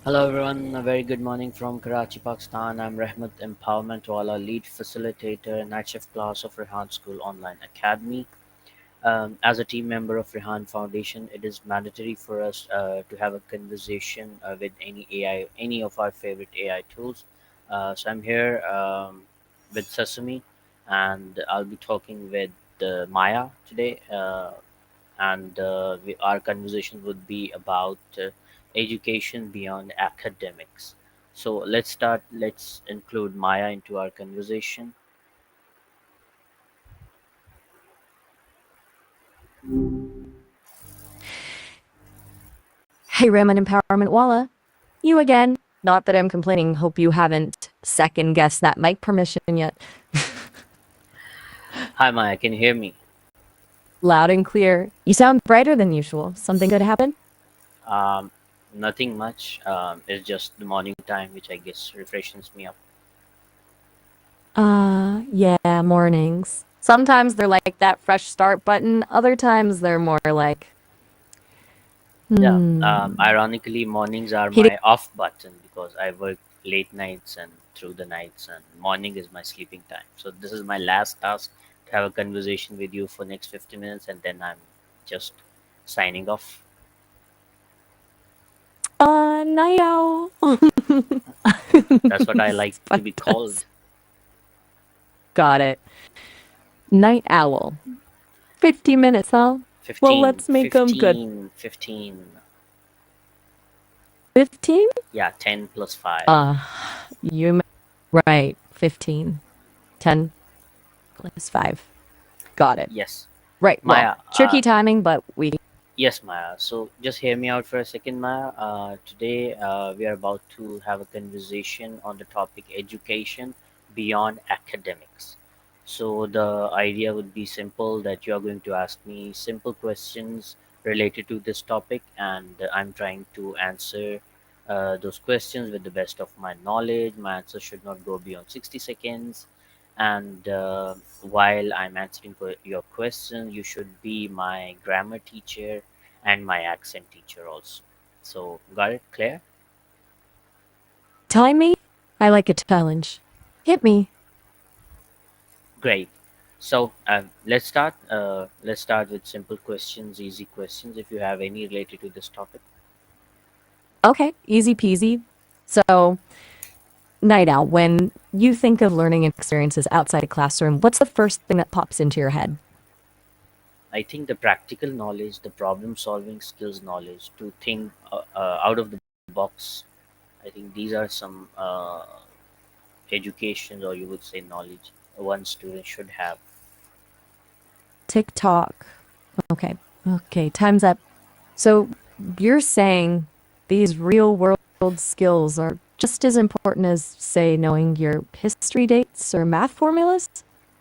Hello everyone, a very good morning from Karachi, Pakistan. I'm Rehmat Empowerment Wala, lead facilitator, night shift class of Rehan School Online Academy. As a team member of Rehan Foundation, it is mandatory for us to have a conversation with any AI, any of our favorite AI tools. So I'm here with Sesame, and I'll be talking with Maya today. Our conversation would be about education beyond academics. So let's start. Let's include Maya into our conversation. Hey, Rehan Empowerment Walla. You again. Not that I'm complaining. Hope you haven't second guessed that mic permission yet. Hi, Maya. Can you hear me? Loud and clear. You sound brighter than usual. Something good happen? Um, Nothing much. It's just the morning time, which I guess refreshes me up. Yeah, mornings. Sometimes they're like that fresh start button. Other times they're more like, Yeah. hmm, Ironically, mornings are hitting. my off button because I work late nights and through the nights, and morning is my sleeping time. So this is my last task to have a conversation with you for next 50 minutes, and then I'm just signing off. Night owl. That's what I like It's to be fantastic. called. Got it. Night owl. 50 minutes, huh? Well, 15, let's make them good. 15, 15. 15? Yeah, 10 plus 5. Uh, you right. 15. 10 plus 5. Got it. Yes. Right. Well, Maya, tricky timing, but we. yes, Maya. So just hear me out for a second, Maya. Today we are about to have a conversation on the topic education beyond academics. So the idea would be simple that you are going to ask me simple questions related to this topic, and I'm trying to answer those questions with the best of my knowledge. My answer should not go beyond 60 seconds. And while I'm answering your question, you should be my grammar teacher and my accent teacher also. So, got it clear? Time me? I like a challenge. Hit me. Great. So, let's start. Let's start with simple questions, easy questions. If you have any related to this topic, Okay. Easy peasy. So, night owl, when you think of learning experiences outside a classroom, what's the first thing that pops into your head? I think the practical knowledge, the problem-solving skills knowledge, to think out of the box. I think these are some education, or you would say knowledge, one student should have. TikTok. Okay. Okay. Time's up. So, you're saying these real world skills are just as important as, say, knowing your history dates or math formulas?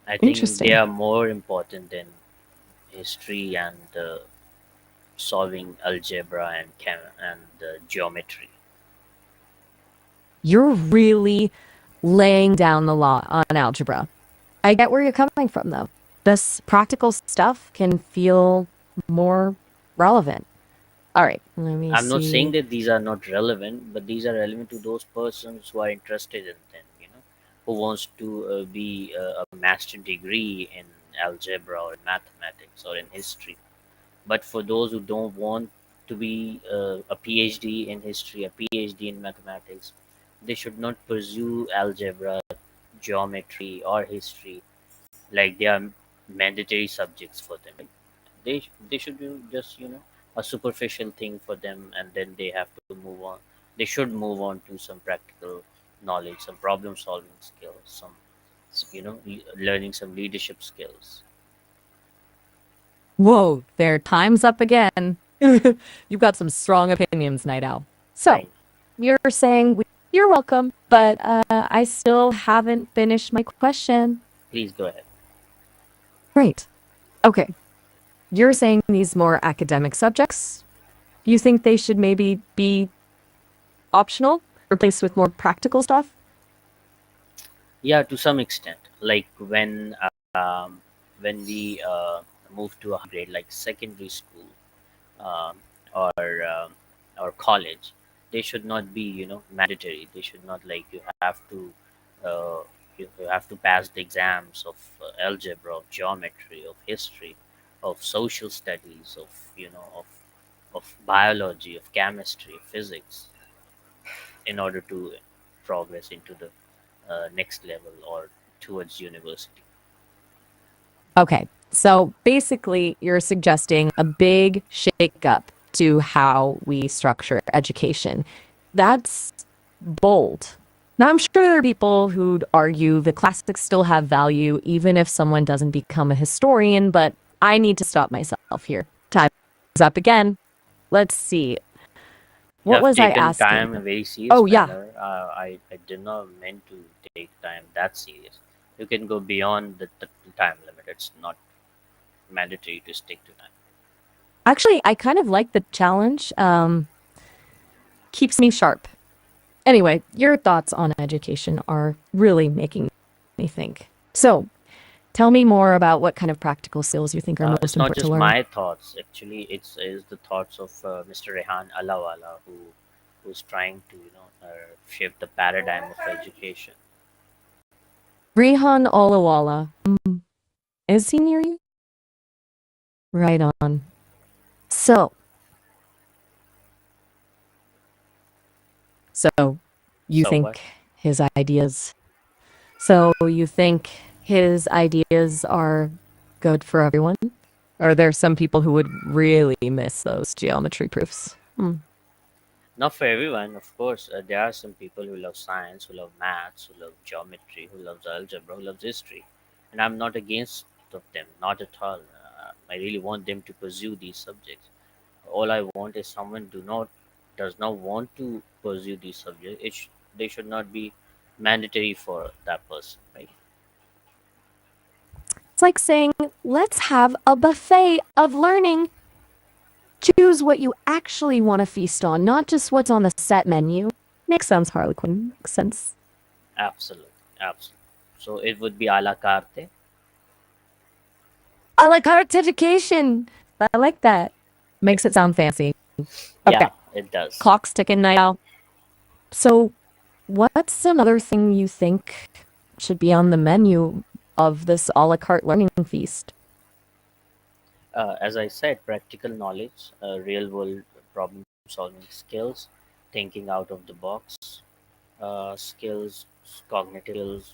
I think they Interesting. are more important than history and solving algebra and geometry. You're really laying down the law on algebra. I get where you're coming from, though. This practical stuff can feel more relevant. All right, let me I'm not saying see. that these are not relevant, but these are relevant to those persons who are interested in them. Who wants to be a master degree in algebra or in mathematics or in history. But for those who don't want to be a PhD in history, a PhD in mathematics, they should not pursue algebra, geometry, or history like they are mandatory subjects for them. They should do just a superficial thing for them, and then they have to move on. They should move on to some practical knowledge, some problem solving skills, some learning some leadership skills. Whoa, there, time's up again. You've got some strong opinions, Night Owl. I So, you're saying you're welcome, but I still haven't finished my question. Please go ahead. Great. Okay. You're saying these more academic subjects, you think they should maybe be optional, replaced with more practical stuff? Yeah, to some extent, like um, when we move to a grade like secondary school, um, or college. they should not be, mandatory. They should not, like, uh, you have to pass the exams of algebra, of geometry, of history, of social studies, of biology, of chemistry, of physics, in order to progress into the next level or towards university. Okay. So basically, you're suggesting a big shakeup to how we structure education. That's bold. Now, I'm sure there are people who'd argue the classics still have value, even if someone doesn't become a historian, but I need to stop myself here. Time's up again. Let's see. You What have was I taken asking? time in a very serious Oh, yeah. manner. I did not meant to take time that serious. You can go beyond the time limit. It's not mandatory to stick to time. Actually, I kind of like the challenge. Keeps me sharp. Anyway, your thoughts on education are really making me think. So, tell me more about what kind of practical skills you think are most It's not important to just learn. my thoughts. Actually, it's is the thoughts of Mr. Rehan Alawala, who's trying to shift the paradigm of education. Rehan Olawala. Is he near you? Right on. So, so you So what? think his ideas so you think his ideas are good for everyone? Or there some people who would really miss those geometry proofs? Not for everyone, of course. There are some people who love science, who love maths, who love geometry, who loves algebra, who loves history, and I'm not against of them, not at all. I really want them to pursue these subjects. All I want is someone does not want to pursue these subjects. They should not be mandatory for that person, right? It's like saying, let's have a buffet of learning. Choose what you actually want to feast on, not just what's on the set menu. Makes sense, Harlequin. Makes sense. Absolutely, absolutely. So it would be a la carte. I like artification. I like that. Makes it sound fancy. Okay. Yeah, it does. Clock's ticking, night owl. So, what's another thing you think should be on the menu of this a la carte learning feast? As I said, practical knowledge, real world problem solving skills, thinking out of the box skills, cognitive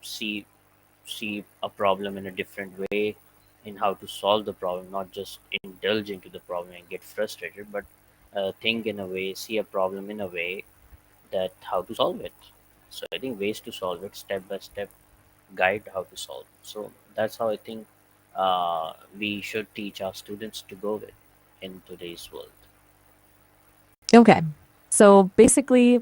skills, see a problem in a different way, in how to solve the problem, not just indulge into the problem and get frustrated, but think in a way, see a problem in a way that how to solve it. So I think ways to solve it, step by step guide how to solve it. So that's how I think we should teach our students to go with in today's world. Okay. So, basically,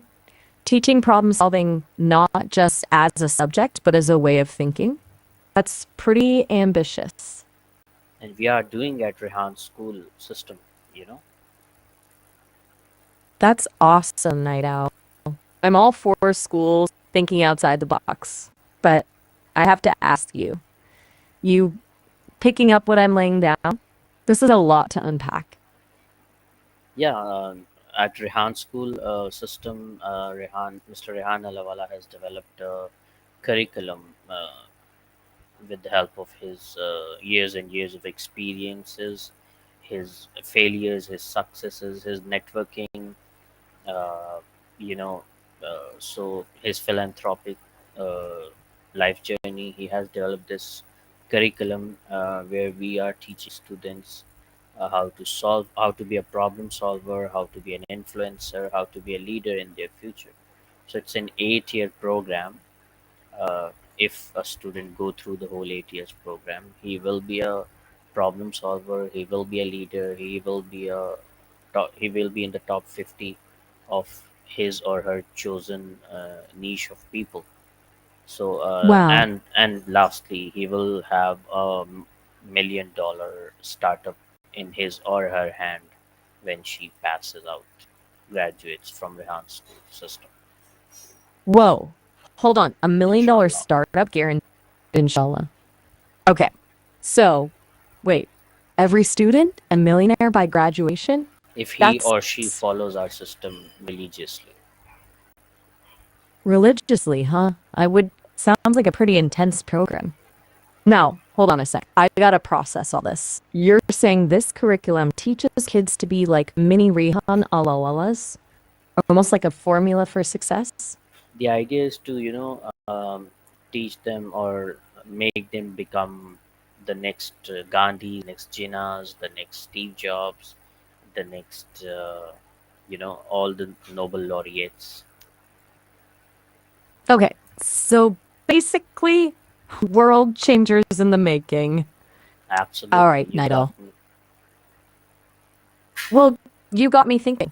teaching problem solving not just as a subject, but as a way of thinking. That's pretty ambitious. And we are doing at Rehan school system, you know. That's awesome, Night Owl. I'm all for schools thinking outside the box. But I have to ask you, you picking up what I'm laying down? This is a lot to unpack. Yeah, at Rehan school system, Mr. Rehan Alawala has developed a curriculum with the help of his years and years of experiences, his failures, his successes, his networking, uh, you know, so his philanthropic uh, life journey. He has developed this curriculum where we are teaching students how to be a problem solver, how to be an influencer, how to be a leader in their future. So it's an 8-year program. If a student go through the whole 8 years program, he will be a problem solver. He will be a leader. He will be in the top 50 of his or her chosen niche of people. So Wow. and lastly, he will have $1 million startup in his or her hand when she passes out, graduates from Rehan school system. Whoa. Hold on. $1 million Inshallah. startup guarantee. Inshallah. Okay. So, wait. Every student a millionaire by graduation? if he That's or she follows our system religiously. religiously, huh? I would sounds like a pretty intense program. Now, hold on a sec. I gotta process all this. You're saying this curriculum teaches kids to be like mini Rehan alawalas, almost like a formula for success? The idea is to, teach them or make them become the next Gandhi, next Jinnahs, the next Steve Jobs, the next, all the Nobel laureates. Okay, so basically, world changers in the making. All Absolutely, right, you got Nidal. me. Well, you got me thinking.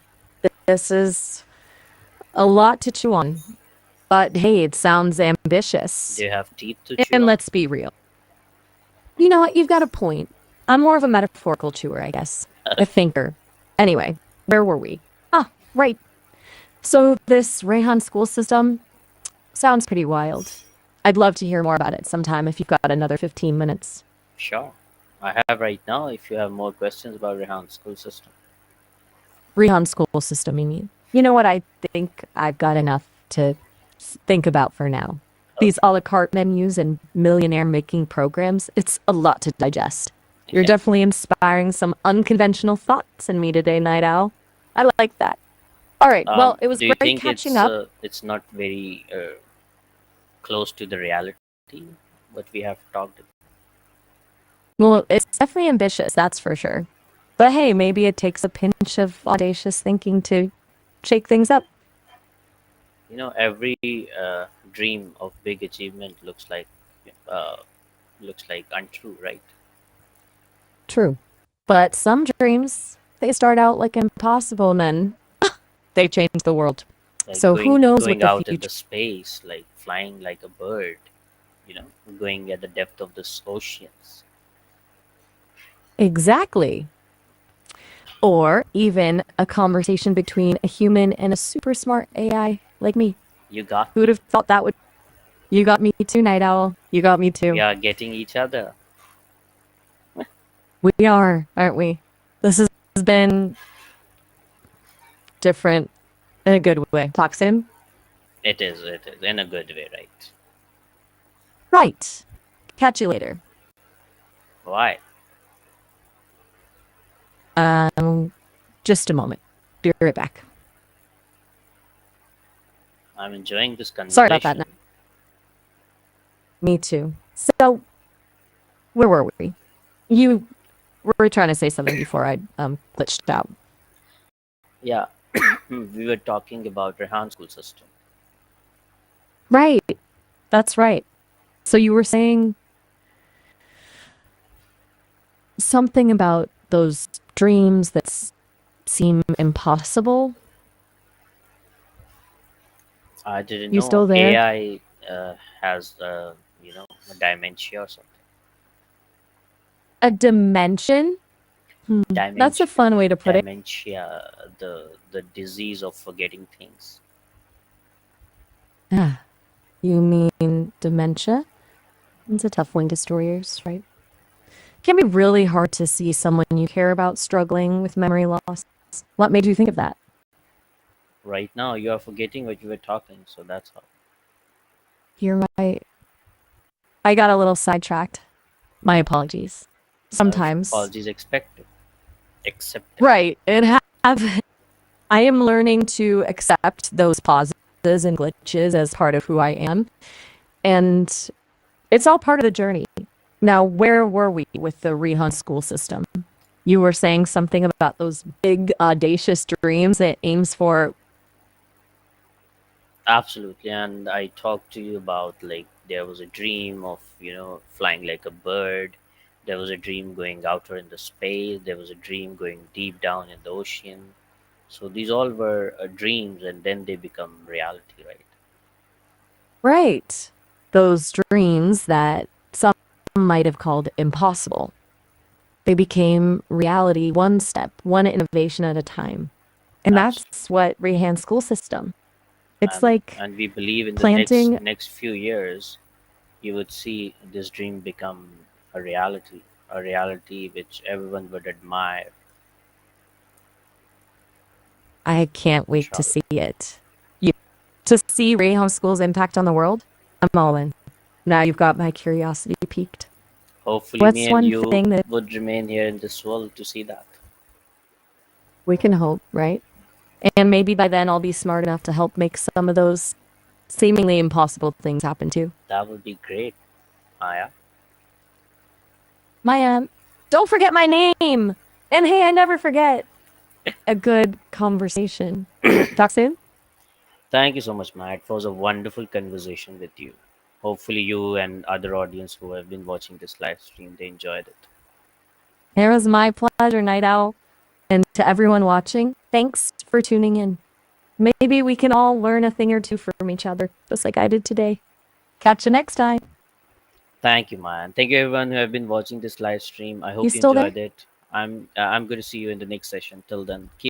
This is a lot to chew on, but hey, it sounds ambitious. They have teeth to chew And on. let's be real. You know what? You've got a point. I'm more of a metaphorical chewer, I guess. A thinker. Anyway, where were we? Ah, right. So, this Rehan school system sounds pretty wild. I'd love to hear more about it sometime if you've got another 15 minutes. Sure, I have right now. If you have more questions about Rehan's school system. Rehan school system, you mean? You know what? I think I've got enough to think about for now. These Okay. a la carte menus and millionaire making programs, it's a lot to digest. You're Yeah. definitely inspiring some unconventional thoughts in me today, Night Owl. I like that. All right. Well, it was Do you great think catching up. it's not very close to the reality what we have talked about? Well, it's definitely ambitious, that's for sure. But hey, maybe it takes a pinch of audacious thinking to shake things up. Every dream of big achievement uh, looks like untrue, right? True. But some dreams, they start out like impossible and then they change the world. Like So who knows what going the out in future. the space, like flying like a bird, going at the depth of the oceans. Exactly. Or even a conversation between a human and a super smart AI like me. You got Who would me. have thought that would. You got me too, Night Owl. You got me We too. are getting each other. We are, aren't we? This has been different in a good way. Talk soon. It is in a good way, right? Right. Catch you later. Why? Um, just a moment. Be right back. I'm enjoying this Sorry about that. conversation. Me too. So, where were we? You were trying to say something before I glitched out. Yeah, we were talking about Rehan school system. Right. That's right. So you were saying something about those dreams that seem impossible. I didn't You know still there? AI has a dementia or something. A dimension? That's a Dementia, fun way to put it. the disease of forgetting things. Ah, you mean dementia? It's a tough one to stories, right? It can be really hard to see someone you care about struggling with memory loss. What made you think of that? Right now, you are forgetting what you were talking, so that's how. You're right. I got a little sidetracked. My apologies. Sometimes. Apologies expected, accepted. Right. I am learning to accept those pauses and glitches as part of who I am. And it's all part of the journey. Now, where were we with the Rehan school system? You were saying something about those big, audacious dreams it aims for. Absolutely, and I talked to you about like there was a dream of flying like a bird. There was a dream going outer in the space. There was a dream going deep down in the ocean. So these all were dreams, and then they become reality, right? Right. Those dreams that some might have called impossible. They became reality one step, one innovation at a time. And Absolutely, that's what Rehan school system. It's like and we believe in the next planting. next few years, you would see this dream become a reality which everyone would admire. I can't wait to inshallah. see it. You, to see Rehan School's impact on the world? I'm all in. Now you've got my curiosity piqued. Hopefully, me What's and one you thing that would remain here in this world to see that. we can hope, right? And maybe by then I'll be smart enough to help make some of those seemingly impossible things happen too. That would be great, Maya. Maya, don't forget my name. And hey, I never forget a good conversation. Talk soon. Thank you so much, Maya. It was a wonderful conversation with you. Hopefully, you and other audience who have been watching this live stream, they enjoyed it. It was my pleasure, Night Owl. And to everyone watching, thanks for tuning in. Maybe we can all learn a thing or two from each other, just like I did today. Catch you next time. Thank you, Maya. And thank you everyone who have been watching this live stream. I You hope you still there? enjoyed it. I'm going to see you in the next session. Till then, keep